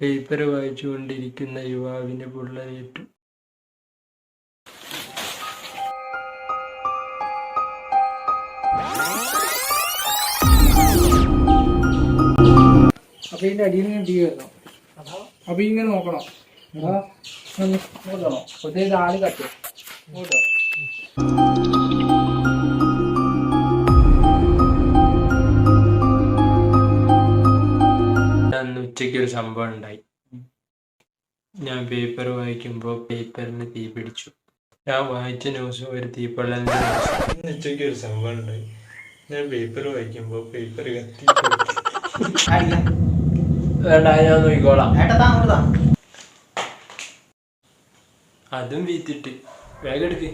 Paper വായിച്ചുകൊണ്ടിരിക്കുന്ന യുവാവിന് പൊള്ളലേറ്റു. അപ്പൊ ഇതിന്റെ അടിയിൽ ഇങ്ങനെ ടീ വരുന്നു. അപ്പൊ ഇങ്ങനെ നോക്കണം. നോക്കണോ പ്രത്യേകിച്ച് ആള് കട്ട് നോട്ടോ. അന്ന് ഉച്ചയ്ക്ക് ഒരു സംഭവം ഉണ്ടായി. ഞാൻ പേപ്പർ വായിക്കുമ്പോൾ പേപ്പറിന് തീ പിടിച്ചു. ഞാൻ വായിച്ച ന്യൂസ് ഒരു തീപ്പൊള്ളലിന്റെ ന്യൂസ്. ഉച്ചയ്ക്ക് ഒരു സംഭവം ഉണ്ടായി. ഞാൻ പേപ്പർ വായിക്കുമ്പോൾ പേപ്പർ കത്തി. വേണ്ട, ഞാൻ നോക്കിക്കോളാം. അതും വീത്തിട്ട് വേഗം എടുക്ക്.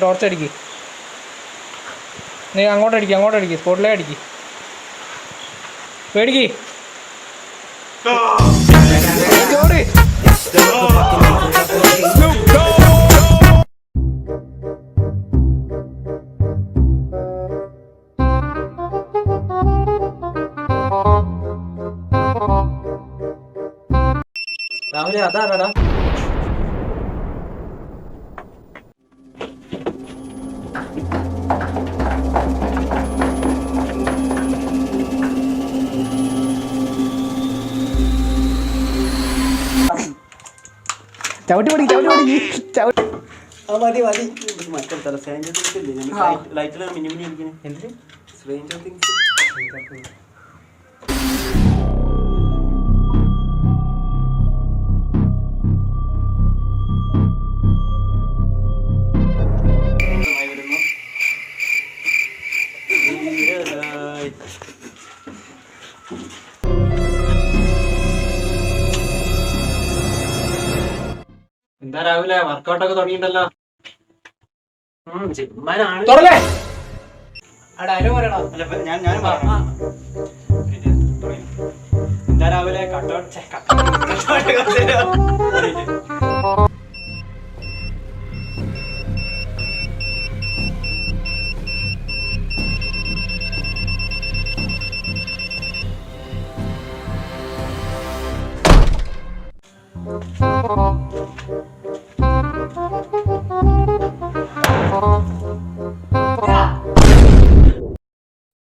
ടോർച്ച് അടിക്ക്. നീ അങ്ങോട്ടടിക്ക് സ്പോട്ടിലേ അടിക്ക്. പേടിക്ക്. രാവിലെ അതാടാ ചവിട്ടി മതി. മറ്റേ ലൈറ്റിലാണ് മിനി മിനി ഇരിക്കുന്നത്. എന്ത് സ്ട്രേഞ്ചർ തിങ്സ്. എന്താ രാവിലെ വർക്കൗട്ടൊക്കെ തുടങ്ങിയിട്ടല്ലോ. എന്താ രാവിലെ കട്ടൗട്ട്